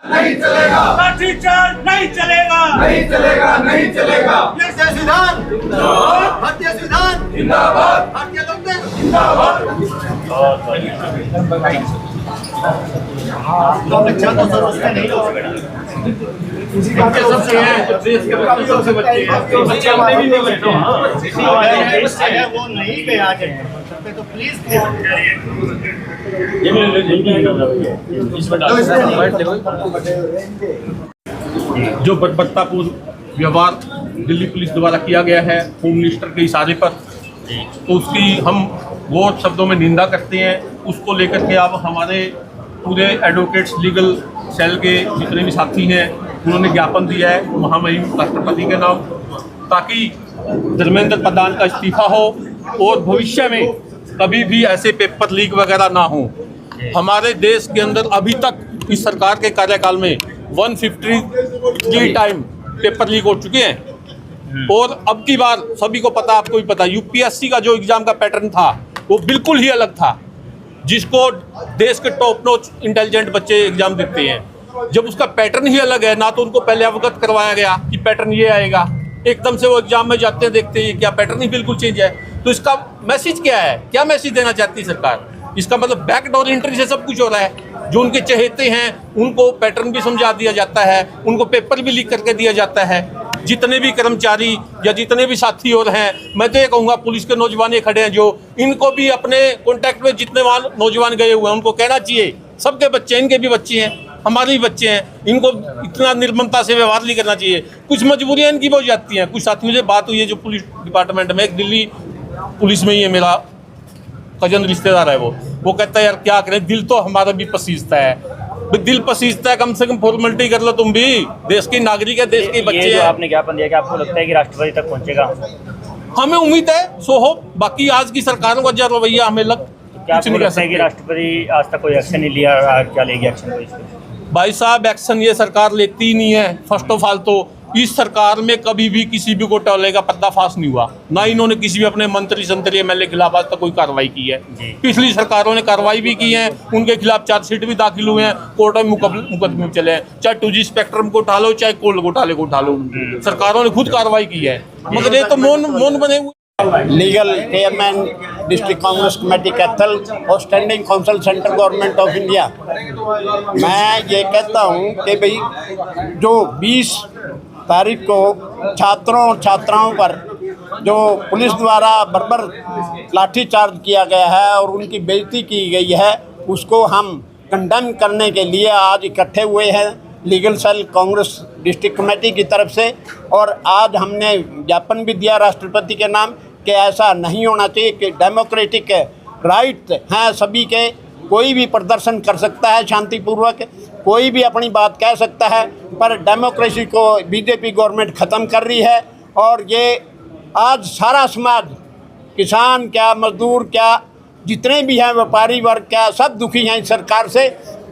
नहीं चलेगा, लाठीचार्ज नहीं चलेगा, नहीं चलेगा, नहीं चलेगा। भारतीय संविधान जिंदाबाद, भारतीय संविधान जिंदाबाद, भारतीय लोकतंत्र जिंदाबाद। सबसे बच्चे अपने भी नहीं बच्चे अगर वो नहीं गए आज तो प्लीज जो बर्बरतापूर्ण व्यवहार दिल्ली पुलिस द्वारा किया गया है होम मिनिस्टर के इशारे पर, तो उसकी हम बहुत शब्दों में निंदा करते हैं। उसको लेकर के अब हमारे पूरे एडवोकेट्स लीगल सेल के जितने भी साथी हैं उन्होंने ज्ञापन दिया है महामहिम राष्ट्रपति के नाम, ताकि धर्मेंद्र प्रधान का इस्तीफा हो और भविष्य में कभी भी ऐसे पेपर लीक वगैरह ना हो। हमारे देश के अंदर अभी तक इस सरकार के कार्यकाल में 153 टाइम पेपर लीक हो चुके हैं। और अब की बार सभी को पता, आपको भी पता, यूपीएससी का जो एग्जाम का पैटर्न था वो बिल्कुल ही अलग था, जिसको देश के टॉप नॉच इंटेलिजेंट बच्चे एग्जाम देते हैं। जब उसका पैटर्न ही अलग है, ना तो उनको पहले अवगत करवाया गया कि पैटर्न ये आएगा, एकदम से वो एग्जाम में जाते हैं, देखते हैं क्या पैटर्न ही बिल्कुल चेंज है। तो इसका मैसेज क्या है, क्या मैसेज देना चाहती है सरकार? इसका मतलब बैकडोर एंट्री से सब कुछ हो रहा है। जो उनके चहेते हैं उनको पैटर्न भी समझा दिया जाता है, उनको पेपर भी लीक करके दिया जाता है। जितने भी कर्मचारी या जितने भी साथी और हैं, मैं तो ये कहूँगा पुलिस के नौजवान ये खड़े हैं जो, इनको भी अपने कॉन्टैक्ट में जितने नौजवान गए हुए हैं उनको कहना चाहिए, सबके बच्चे, इनके भी बच्चे हैं, हमारे भी बच्चे हैं, इनको इतना निर्ममता से व्यवहार नहीं करना चाहिए। कुछ मजबूरियाँ इनकी भी हो जाती हैं। कुछ साथियों से बात हुई है जो पुलिस डिपार्टमेंट में, एक दिल्ली पुलिस में ही है, मेरा कजन रिश्तेदार है, वो कहता है यार क्या करें, दिल तो हमारा भी पसीजता है। दिल पसीजता है, कम से कम फॉर्मेलिटी कर लो, तुम भी देश के नागरिक है, देश के बच्चे हैं। आपने ज्ञापन दिया कि आपको लगता है कि राष्ट्रपति तक पहुंचेगा? हमें उम्मीद है, सो हो। बाकी आज की सरकारों का जो रवैया हमें क्या आपको लगता है कि राष्ट्रपति आज तक कोई एक्शन नहीं लिया, क्या लेगी एक्शन? भाई साहब, एक्शन ये सरकार लेती ही नहीं है। फर्स्ट ऑफ ऑल तो इस सरकार में कभी भी किसी भी घोटाले का पर्दाफाश नहीं हुआ, ना इन्होंने किसी भी अपने मंत्री संतरी एमएलए के खिलाफ आज तक कोई कार्रवाई की है। पिछली सरकारों ने कार्रवाई भी की है, उनके खिलाफ चार्जशीट भी दाखिल हुए हैं, कोर्ट में मुकदमे चले हैं, चाहे 2G स्पेक्ट्रम को उठा लो, चाहे कोल घोटाले को उठा लो, सरकारों ने खुद कार्रवाई की है। मगर ये तो मौन बने हुए। Legal chairman district Congress committee Kaithal और standing council central government of India. मैं ये कहता हूँ कि भाई जो 20 तारीख को छात्रों और छात्राओं पर जो पुलिस द्वारा बर्बर लाठीचार्ज किया गया है और उनकी बेइज्जती की गई है, उसको हम कंडेम करने के लिए आज इकट्ठे हुए हैं legal cell Congress district committee की तरफ से। और आज हमने ज्ञापन भी दिया राष्ट्रपति के नाम कि ऐसा नहीं होना चाहिए, कि डेमोक्रेटिक राइट हैं सभी के, कोई भी प्रदर्शन कर सकता है शांतिपूर्वक, कोई भी अपनी बात कह सकता है, पर डेमोक्रेसी को बीजेपी गवर्नमेंट ख़त्म कर रही है। और ये आज सारा समाज, किसान क्या, मजदूर क्या, जितने भी हैं व्यापारी वर्ग क्या, सब दुखी हैं इस सरकार से।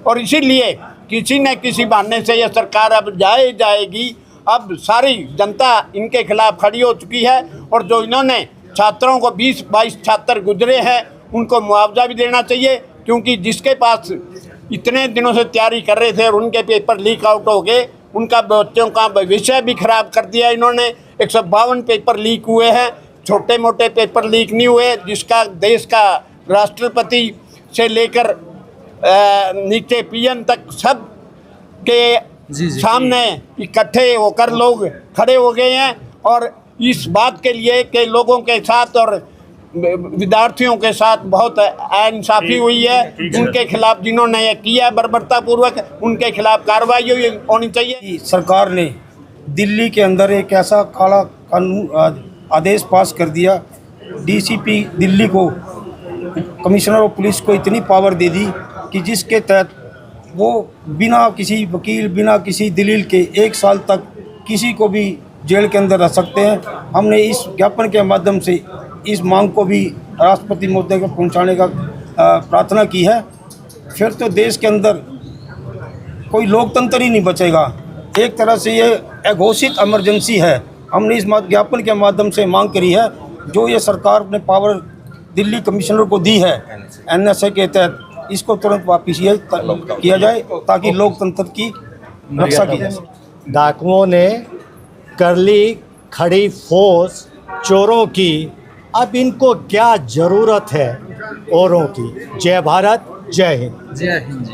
और इसीलिए किसी न किसी बहाने से ये सरकार अब जाएगी। अब सारी जनता इनके खिलाफ खड़ी हो चुकी है। और जो इन्होंने छात्रों को 20-22 छात्र गुजरे हैं उनको मुआवजा भी देना चाहिए, क्योंकि जिसके पास इतने दिनों से तैयारी कर रहे थे और उनके पेपर लीक आउट हो गए, उनका बच्चों का भविष्य भी खराब कर दिया इन्होंने। 152 पेपर लीक हुए हैं, छोटे मोटे पेपर लीक नहीं हुए, जिसका देश का राष्ट्रपति से लेकर नीचे पीएम तक सब के सामने इकट्ठे होकर लोग खड़े हो गए हैं। और इस बात के लिए कि लोगों के साथ और विद्यार्थियों के साथ बहुत इंसाफी हुई है, उनके खिलाफ जिन्होंने ये किया बर्बरतापूर्वक, उनके खिलाफ कार्रवाई होनी चाहिए। सरकार ने दिल्ली के अंदर एक ऐसा काला कानून आदेश पास कर दिया, डीसीपी दिल्ली को, कमिश्नर ऑफ पुलिस को इतनी पावर दे दी कि जिसके तहत वो बिना किसी वकील, बिना किसी दलील के 1 साल तक किसी को भी जेल के अंदर रख सकते हैं। हमने इस ज्ञापन के माध्यम से इस मांग को भी राष्ट्रपति महोदय को पहुंचाने का प्रार्थना की है। फिर तो देश के अंदर कोई लोकतंत्र ही नहीं बचेगा। एक तरह से ये अघोषित इमरजेंसी है। हमने इस ज्ञापन के माध्यम से मांग करी है, जो ये सरकार ने पावर दिल्ली कमिश्नर को दी है NSA के तहत, इसको तुरंत वापस किया जाए ताकि लोकतंत्र की रक्षा की जा सके। डाकुओं ने कर ली खड़ी फौज चोरों की, अब इनको क्या ज़रूरत है औरों की। जय भारत, जय हिंद।